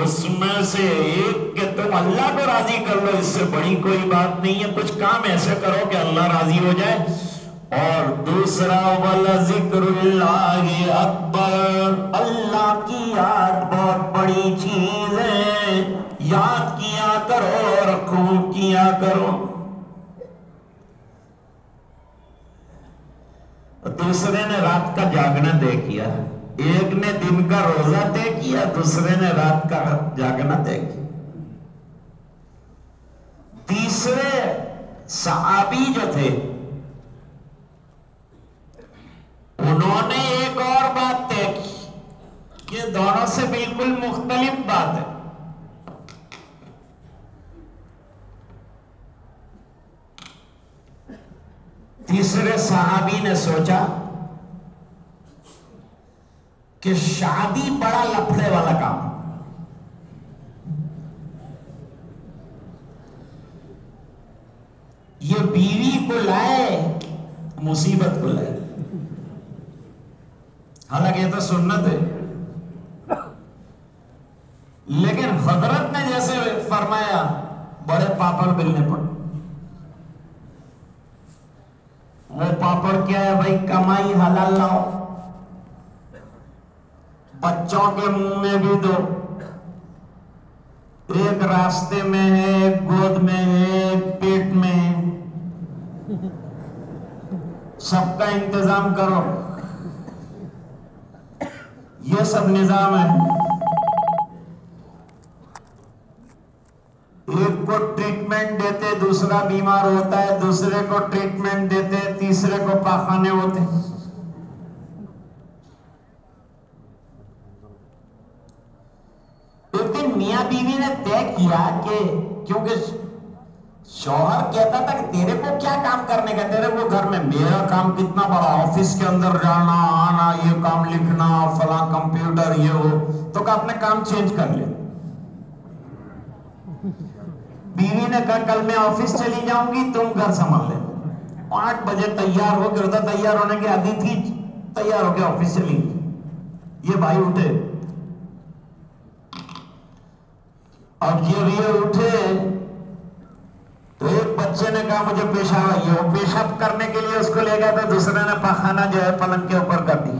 اس میں سے ایک کہ تم اللہ کو راضی کر لو، اس سے بڑی کوئی بات نہیں ہے۔ کچھ کام ایسے کرو کہ اللہ راضی ہو جائے۔ اور دوسرا وَلَذِكْرُ اللَّهِ أَكْبَرُ، اللہ کی یاد بہت بڑی چیز ہے، یاد کیا کرو، رکھو کیا کرو۔ دوسرے نے رات کا جاگنا طے کیا، ایک نے دن کا روزہ طے کیا، دوسرے نے رات کا جاگنا طے کیا۔ تیسرے صحابی جو تھے انہوں نے ایک اور بات طے کی کہ دونوں سے بالکل مختلف بات ہے۔ تیسرے صحابی نے سوچا کہ شادی بڑا لفڑے والا کام، یہ بیوی کو لائے مصیبت کو لائے. حالانکہ یہ تو سنت ہے، لیکن حضرت نے جیسے فرمایا بڑے پاپڑ بلنے پڑے. وہ پاپڑ کیا ہے بھائی؟ کمائی حلال لاؤ، بچوں کے منہ میں بھی دو، ایک راستے میں ہے، ایک گود میں ہے، ایک پیٹ میں ہے، سب کا انتظام کرو. یہ سب نظام ہے. ایک کو ٹریٹمنٹ دیتے دوسرا بیمار ہوتا ہے، دوسرے کو ٹریٹمنٹ دیتے تیسرے کو پاخانے ہوتے. ایک دن میاں بیوی نے طے کیا کہ کیونکہ شوہر کہتا تھا کہ تیرے کو کیا کام کرنے کا، تیرے کو گھر میں، میرا کام کتنا بڑا، آفس کے اندر جانا آنا، یہ کام لکھنا، فلاں کمپیوٹر یہ ہو، تو کہ اپنے کام چینج کر لے. بیوی نے کہا کل میں آفس چلی جاؤں گی، تم گھر سنبھال لے. 5 بجے تیار ہو کے ہوتا، تیار ہونے کی عادت تھی، تیار ہو کے آفس چلی گئی. یہ بھائی اٹھے، اب یہ اٹھے تو ایک بچے نے کہا مجھے پیشاب آئی ہے، وہ پیشاب کرنے کے لیے اس کو لے گیا تو دوسرے نے پاخانہ جو ہے پلنگ کے اوپر کر دی.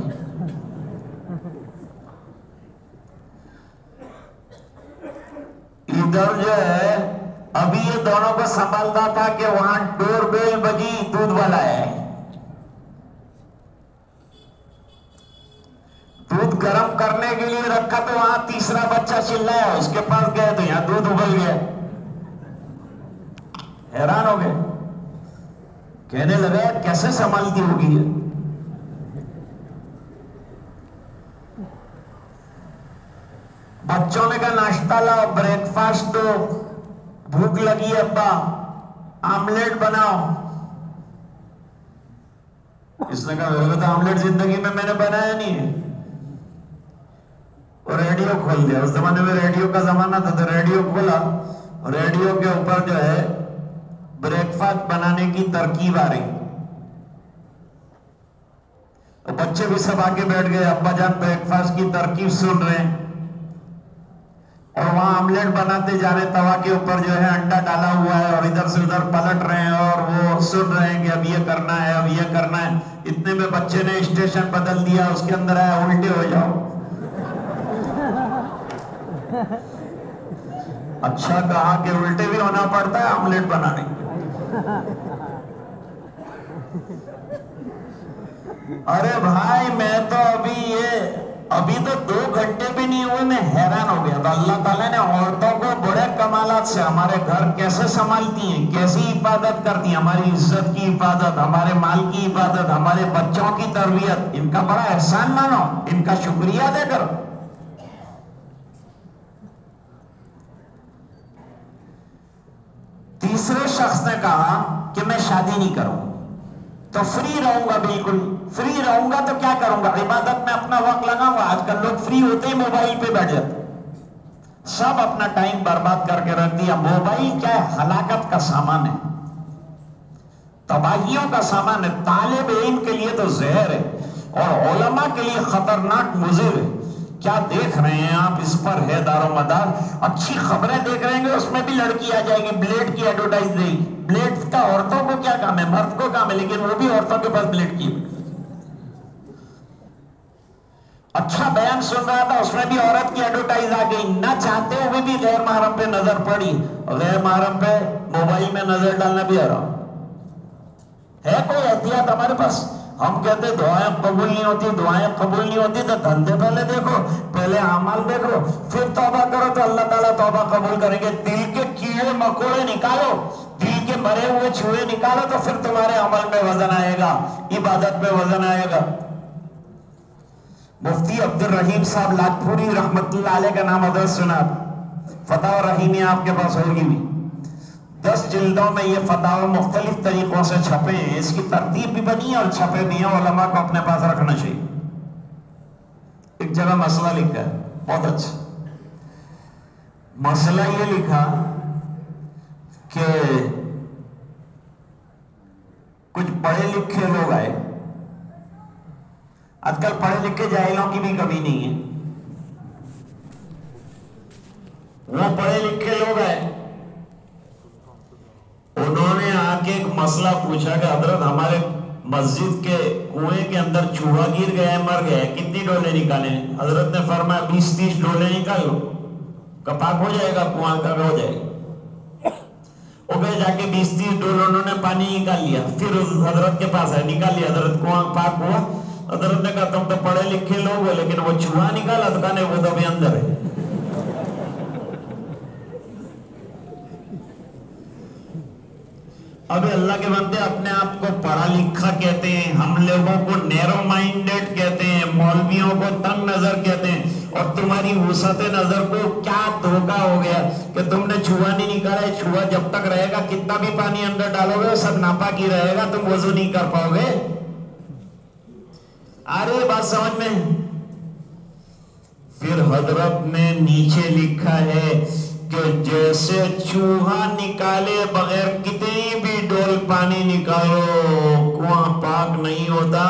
ادھر جو ہے ابھی یہ دونوں کو سنبھالتا تھا کہ وہاں ڈور بیل بجی، دودھ والا ہے، دودھ گرم کرنے کے لیے رکھا تو وہاں تیسرا بچہ چلایا، اس کے پاس گئے تو یہاں دودھ ابل گیا. حیران ہو گئے، کہنے لگا کیسے سنبھالتی ہوگی یہ. بچوں نے کہا ناشتہ لاؤ، بریک فاسٹ دو، بھوک لگی ہے ابا، آملیٹ بناؤ. اس نے کہا آملیٹ زندگی میں نے بنایا نہیں ہے. اور ریڈیو کھول دیا، اس زمانے میں ریڈیو کا زمانہ تھا تو ریڈیو کھولا، ریڈیو کے اوپر جو ہے بریک فاسٹ بنانے کی ترکیب آ رہی. بچے بھی سب آگے بیٹھ گئے، ابا جان بریک فاسٹ کی ترکیب سن رہے ہیں اور وہاں آملیٹ بناتے جا رہے، توا کے اوپر جو ہے انڈا ڈالا ہوا ہے اور ادھر سے ادھر پلٹ رہے ہیں اور وہ سن رہے ہیں کہ اب یہ کرنا ہے، اب یہ کرنا ہے. اتنے میں بچے نے اسٹیشن بدل دیا، اس کے اندر آیا الٹے ہو جاؤ. اچھا کہا کہ الٹے بھی ہونا پڑتا ہے آملیٹ بنانے. ارے بھائی میں تو ابھی تو 2 گھنٹے بھی نہیں ہوئے، میں حیران ہو گیا. تو اللہ تعالیٰ نے عورتوں کو بڑے کمالات سے ہمارے گھر کیسے سنبھالتی ہیں، کیسی حفاظت کرتی ہیں، ہماری عزت کی حفاظت، ہمارے مال کی حفاظت، ہمارے بچوں کی تربیت. ان کا بڑا احسان مانو، ان کا شکریہ ادا کرو. تیسرے شخص نے کہا کہ میں شادی نہیں کروں تو فری رہوں گا، بالکل فری رہوں گا. تو کیا کروں گا؟ عبادت میں اپنا وقت لگاؤں گا. آج کل لوگ فری ہوتے ہی موبائل پہ بیٹھ جاتے، سب اپنا ٹائم برباد کر کے رکھ دیا. موبائل کیا ہے؟ ہلاکت کا سامان ہے، تباہیوں کا سامان ہے. طالب علم کے لیے تو زہر ہے اور علماء کے لیے خطرناک مضر ہے. کیا دیکھ رہے ہیں آپ؟ اس پر ہے دار و مدار. اچھی خبریں دیکھ رہے ہیں، اس میں بھی لڑکی آ جائے گی، بلیڈ کی ایڈورٹائز دے گی. بلیڈ کا عورتوں کو کیا کام ہے؟ مرد کو کام ہے، لیکن وہ بھی عورتوں کے پاس بلیڈ کی. اچھا بیان سن رہا تھا، اس میں بھی عورت کی ایڈورٹائز آ گئی. نہ چاہتے ہوئے بھی غیر محرم پہ نظر پڑی. غیر محرم پہ موبائل میں نظر ڈالنا بھی حرام ہے. کوئی احتیاط ہمارے پاس؟ ہم کہتے دعائیں قبول نہیں ہوتی، دعائیں قبول نہیں ہوتی تو دھندے پہلے دیکھو، پہلے اعمال دیکھو، پھر توبہ کرو تو اللہ تعالیٰ توبہ قبول کریں گے. دل کے کیڑے مکوڑے نکالو، دل کے مرے ہوئے چوہے نکالو تو پھر تمہارے عمل میں وزن آئے گا، عبادت میں وزن آئے گا. مفتی عبد الرحیم صاحب لاجپوری رحمت اللہ علیہ کا نام ادھر سنا، فتح رحیمی آپ کے پاس ہوگی بھی. 10 جلدوں میں یہ فتاوی مختلف طریقوں سے چھپے ہیں، اس کی ترتیب بھی بنی ہے اور چھپے بھی ہیں، علماء کو اپنے پاس رکھنا چاہیے۔ ایک جگہ مسئلہ لکھا ہے بہت اچھا، مسئلہ یہ لکھا کہ کچھ پڑھے لکھے لوگ آئے، آج کل پڑھے لکھے جاہلوں کی بھی کمی نہیں ہے، وہ پڑھے لکھے لوگ آئے، انہوں نے آ کے ایک مسئلہ پوچھا کہ حضرت ہمارے مسجد کے کنویں کے اندر چوہا گر گیا ہے، مر گیا ہے، کتنی ڈولے نکالیں؟ حضرت نے فرمایا 20-30 ڈولے نکال لو، کپاک ہو جائے گا، کنواں کا ہو جائے گا۔ وہ گئے جا کے 20-30 ڈولے انہوں نے پانی نکال لیا، پھر حضرت کے پاس ہے، نکال لیا، حضرت کنواں پاک ہوا۔ حضرت نے کہا تم تو پڑھے لکھے لوگ ہو، لیکن وہ چوہا نکالا تو کہا وہ تو ابھی اندر ہے۔ ابھی اللہ کے بندے اپنے آپ کو پڑھا لکھا کہتے ہیں، ہم لوگوں کو نیرو مائنڈڈ کہتے ہیں، مولویوں کو تنگ نظر کہتے ہیں، اور تمہاری وسعت نظر کو کیا دھوکہ ہو گیا کہ تم نے چوہا نہیں نکالا۔ چوہا جب تک رہے گا کتنا بھی پانی اندر ڈالو گے سب ناپاکی رہے گا، تم وضو نہیں کر پاؤ گے۔ آ رہی ہے بات سمجھ میں؟ پھر حضرت نے نیچے لکھا ہے کہ جیسے چوہا نکالے بغیر کتنی بھی ڈول پانی نکالو کنواں پاک نہیں ہوتا،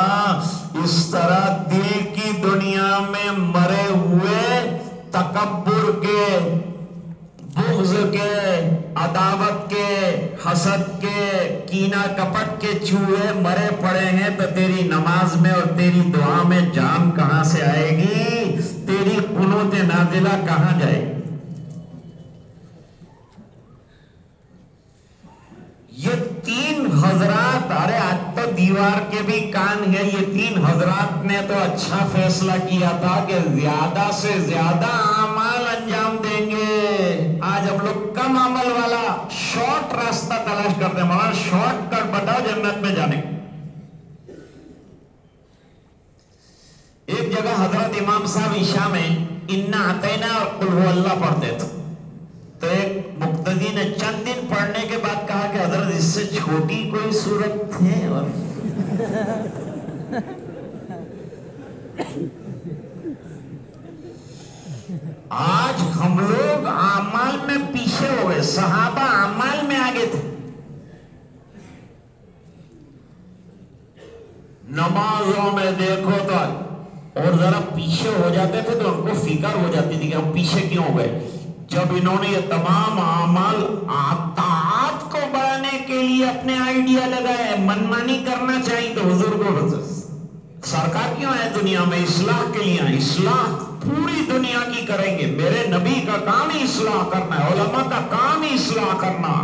اس طرح دل کی دنیا میں مرے ہوئے تکبر کے، بغض کے، عداوت کے، حسد کے، کینہ کپٹ کے چوہے مرے پڑے ہیں، تو تیری نماز میں اور تیری دعا میں جان کہاں سے آئے گی؟ تیری قنوت نازلہ کہاں جائے گی؟ یہ 3 حضرات، ارے آج تو دیوار کے بھی کان ہے، یہ 3 حضرات نے تو اچھا فیصلہ کیا تھا کہ زیادہ سے زیادہ اعمال انجام دیں گے۔ آج ہم لوگ کم عمل والا شارٹ راستہ تلاش کرتے ہیں، مولانا شارٹ کٹ بتاؤ جنت میں جانے۔ ایک جگہ حضرت امام صاحب عشاء میں انا اعطینا اور قل هو اللہ پڑھتے تھے، تو ایک مقتدی نے چند دن پڑھنے کے بعد کہا کہ حضرت اس سے چھوٹی کوئی صورت ہے؟ اور آج ہم لوگ اعمال میں پیچھے ہو گئے، صحابہ اعمال میں آگے تھے، نمازوں میں دیکھو تو اور ذرا پیچھے ہو جاتے تھے تو ان کو فکر ہو جاتی تھی کہ ہم پیچھے کیوں ہو گئے۔ جب انہوں نے یہ تمام اعمال طاعات کو بڑھانے کے لیے اپنے آئیڈیا لگائے، منمانی کرنا چاہیے، تو حضور کو سرکار کیوں ہے دنیا میں؟ اصلاح کے لیے، اصلاح پوری دنیا کی کریں گے، میرے نبی کا کام ہی اصلاح کرنا ہے، علماء کا کام ہی اصلاح کرنا۔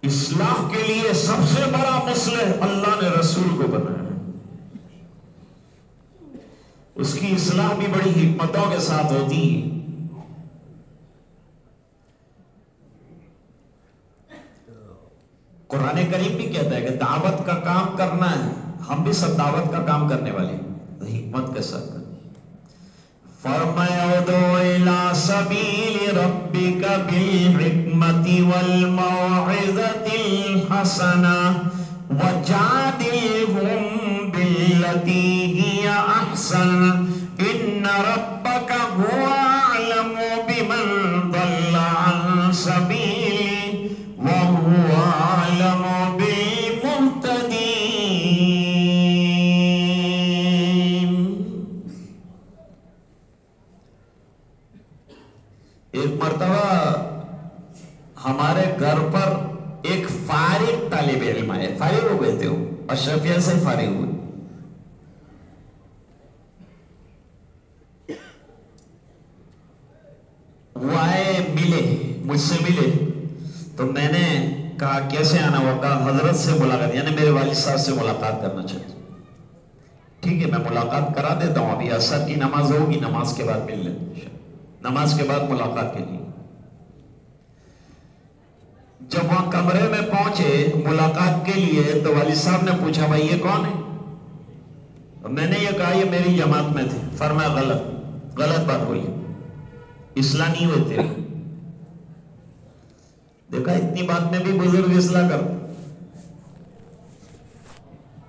اصلاح کے لیے سب سے بڑا مصلح اللہ نے رسول کو بنایا، اس کی اصلاح بھی بڑی حکمتوں کے ساتھ ہوتی ہے۔ قرآن کریم بھی کہتا ہے کہ دعوت کا کام کرنا ہے، ہم بھی سب دعوت کا کام کرنے والے ہیں، حکمت کے ساتھ۔ فرمایا ادعو الی سبیل ربک بالحکمت والموعظۃ الحسنہ وجادلہم باللتی ہی احسن ان ربک هو اعلم بمن ضل عن سبیلہ وهو اعلم بالمہتدین۔ ایک مرتبہ ہمارے گھر پر ایک فارغ طالب علم آئے، فارغ ہو گئے تھے وہ، اشرفیہ سے فارغ ہوئے، وہ آئے، ملے مجھ سے، ملے تو میں نے کہا کیسے آنا؟ وہ کہا حضرت سے ملاقات، یعنی میرے والد صاحب سے ملاقات کرنا چاہتے۔ ٹھیک ہے، میں ملاقات کرا دیتا ہوں، ابھی عصر کی نماز ہوگی، نماز کے بعد مل لیں، نماز کے بعد ملاقات کے لیے۔ جب وہاں کمرے میں پہنچے ملاقات کے لیے تو والد صاحب نے پوچھا بھائی یہ کون ہے؟ میں نے یہ کہا یہ میری جماعت میں تھے۔ فرمایا غلط بات ہوئی، اصلاح نہیں ہوتے. دیکھا اتنی بات میں بھی بزرگ اصلاح کرتے.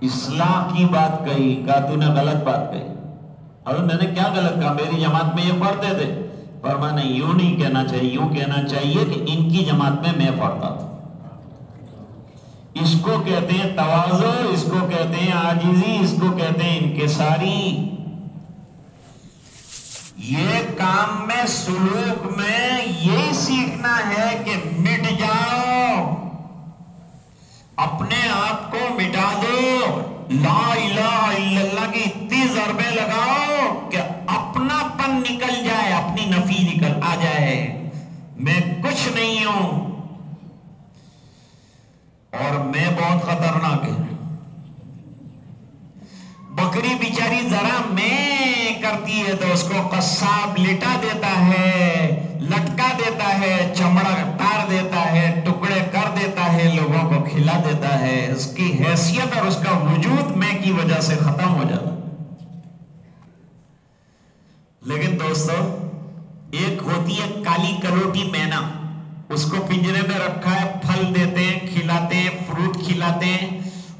اصلاح کی بات کہی، کہا تو نے غلط بات کہی. اور میں نے کیا غلط کہا؟ میری جماعت میں یہ پڑھتے تھے. فرمایا نہیں، یوں نہیں کہنا چاہیے، یوں کہنا چاہیے کہ ان کی جماعت میں میں پڑھتا تھا. اس کو کہتے ہیں تواضع، اس کو کہتے ہیں عاجزی، اس کو کہتے ہیں انکساری. یہ کام میں، سلوک میں یہی سیکھنا ہے کہ مٹ جاؤ، اپنے آپ کو مٹا دو. لا الہ الا اللہ کی اتنی ضربیں لگاؤ کہ اپنا پن نکل جائے، اپنی نفی نکل آ جائے. میں کچھ نہیں ہوں اور میں بہت خطرناک ہے. بکری بیچاری ذرا میں کرتی ہے تو اس کو قصاب لٹا دیتا ہے، لٹکا دیتا ہے، چمڑا اتار دیتا ہے، ٹکڑے کر دیتا ہے، لوگوں کو کھلا دیتا ہے. اس کی حیثیت اور اس کا وجود میں کی وجہ سے ختم ہو جاتا. لیکن دوستو، ایک ہوتی ہے کالی کلوٹی مینا، اس کو پنجرے میں رکھا ہے، پھل دیتے ہیں، کھلاتے ہیں، فروٹ کھلاتے ہیں،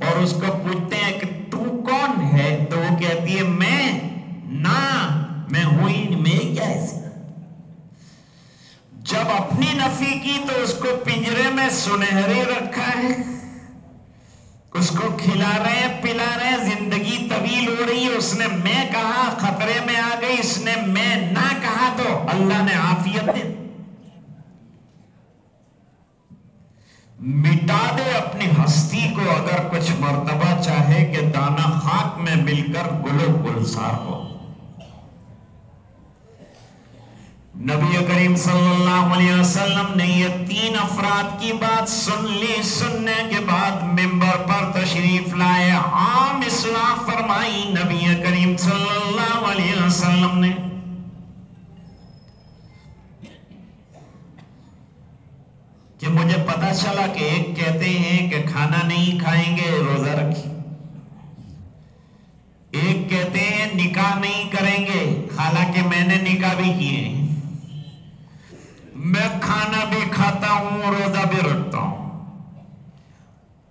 اور اس کو پوچھتے ہیں کہ تو کون ہے؟ تو وہ کہتی ہے میں ہوں ہی، میں کیا ہے. جب اپنی نفی کی تو اس کو پنجرے میں سنہرے رکھا ہے، اس کو کھلا رہے ہیں، پلا رہے ہیں، زندگی طویل ہو رہی ہے. اس نے میں کہا، خطرے میں آ گئی. اس نے میں نہ کہا تو اللہ نے عافیت دے. مٹا دے اپنی ہستی کو اگر کچھ مرتبہ چاہے کہ دانہ خاک میں مل کر گل و گلزار ہو. نبی کریم صلی اللہ علیہ وسلم نے یہ 3 افراد کی بات سن لی. سننے کے بعد منبر پر تشریف لائے، عام اصلاح فرمائی نبی کریم صلی اللہ علیہ وسلم نے. کہ مجھے پتا چلا کہ ایک کہتے ہیں کہ کھانا نہیں کھائیں گے، روزہ رکھیں. ایک کہتے ہیں نکاح نہیں کریں گے، حالانکہ میں نے نکاح بھی کیے ہیں. میں کھانا بھی کھاتا ہوں، روزہ بھی رکھتا ہوں،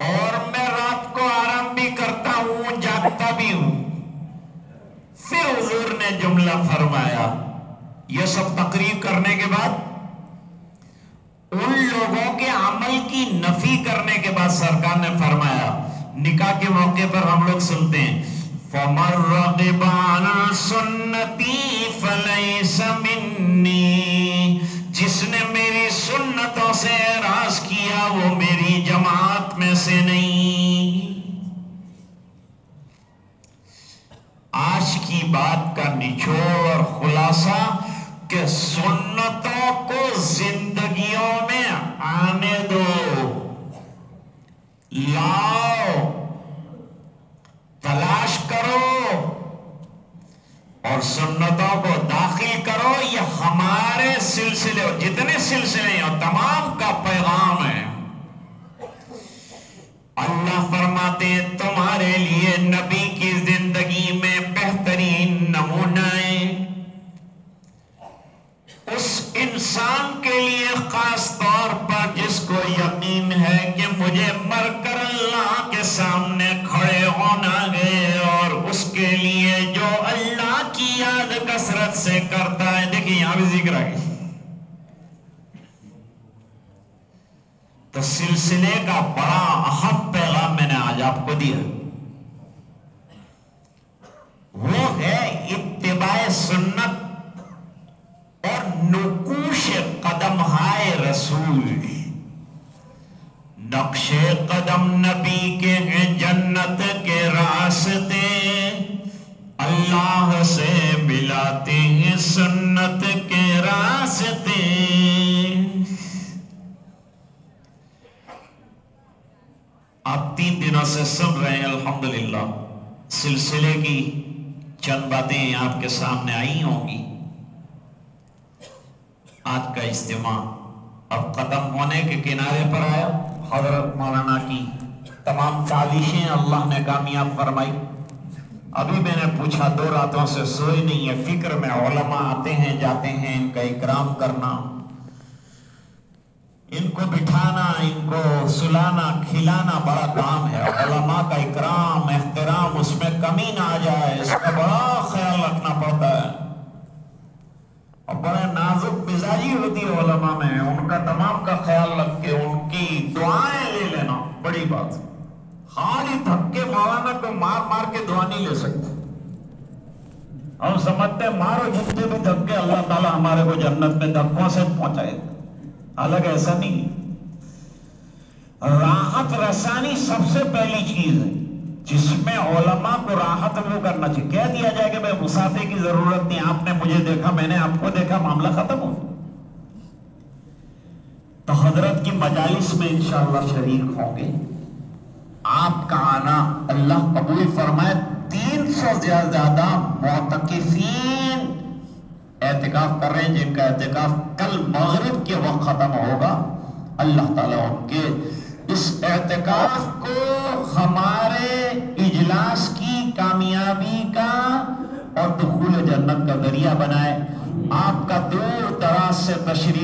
اور میں رات کو آرام بھی کرتا ہوں، جاگتا بھی ہوں. پھر حضور نے جملہ فرمایا. یہ سب تقریر کرنے کے بعد، ان لوگوں کے عمل کی نفی کرنے کے بعد سرکار نے فرمایا، نکاح کے موقع پر ہم لوگ سنتے ہیں فَمَن رَغِبَ عَنْ سُنَّتِي فَلَيْسَ مِنِّي، جس نے میری سنتوں سے اعراض کیا وہ میری جماعت میں سے نہیں. آج کی بات کا نچوڑ اور خلاصہ کہ سنتوں کو زندگیوں میں آنے دو، لاؤ، تلاش کرو اور سنتوں کو داخل کرو. یہ ہمارے سلسلے، جتنے سلسلے ہیں تمام کا پیغام ہے. اللہ فرماتے ہیں تمہارے لیے نبی کی زندگی میں بہترین نمونہ اس انسان کے لیے خاص طور پر جس کو یقین ہے کہ مجھے مر کر اللہ کے سامنے کھڑے ہونا ہے، اور اس کے لیے جو اللہ کی یاد کثرت سے کرتا ہے. دیکھیں یہاں بھی ذکر آ گئی. تو سلسلے کا بڑا اہم پیغام میں نے آج آپ کو دیا، وہ ہے اتباع سنت اور نقوش قدم ہائے رسول. نقش قدم نبی کے ہیں جنت کے راستے، اللہ سے ملاتے ہیں سنت کے راستے. آپ 3 دنوں سے سن رہے ہیں الحمدللہ. سلسلے کی چند باتیں آپ کے سامنے آئی ہوں گی. آج کا اجتماع اب ختم ہونے کے کنارے پر آیا. حضرت مولانا کی تمام تعلیشیں اللہ نے کامیاب فرمائی. ابھی میں نے پوچھا 2 راتوں سے سوئی نہیں ہے، فکر میں علماء آتے ہیں جاتے ہیں، ان کا اکرام کرنا، ان کو بٹھانا، ان کو سلانا کھلانا بڑا کام ہے۔ علماء کا اکرام احترام، اس میں کمی نہ آ جائے، اس کا بڑا خیال رکھنا پڑتا ہے، اور بڑے نازک مزاجی ہوتی ہے علماء میں، ان کا تمام کا خیال رکھ کے ان کی دعائیں لے لینا بڑی بات ہے۔ خالی دھکے مولانا کو مار مار کے دعا نہیں لے سکتے، ہم سمجھتے مارو جتنے بھی دھکے اللہ تعالیٰ ہمارے کو جنت میں دھکوں سے پہنچائے گا، حالانکہ ایسا نہیں۔ راحت رسانی سب سے پہلی چیز ہے جس میں علماء کو راحت وہ کرنا چاہیے۔ کہہ دیا جائے کہ بھائی مسافر کی ضرورت نہیں، آپ نے مجھے دیکھا میں نے آپ کو دیکھا، معاملہ ختم ہو۔ تو حضرت کی مجالس میں انشاءاللہ شریک ہوں گے، آپ کا آنا اللہ قبول فرمائے۔ 300 سے زیادہ معتکفین اعتکاف کر رہے ہیں، جن کا اعتکاف کل مغرب کے وقت ختم ہوگا۔ اللہ تعالیٰ ان کے اس اعتکاف کو ہمارے اجلاس کی کامیابی کا اور دخول جنت کا ذریعہ بنائے۔ آپ کا دور دراز سے تشریف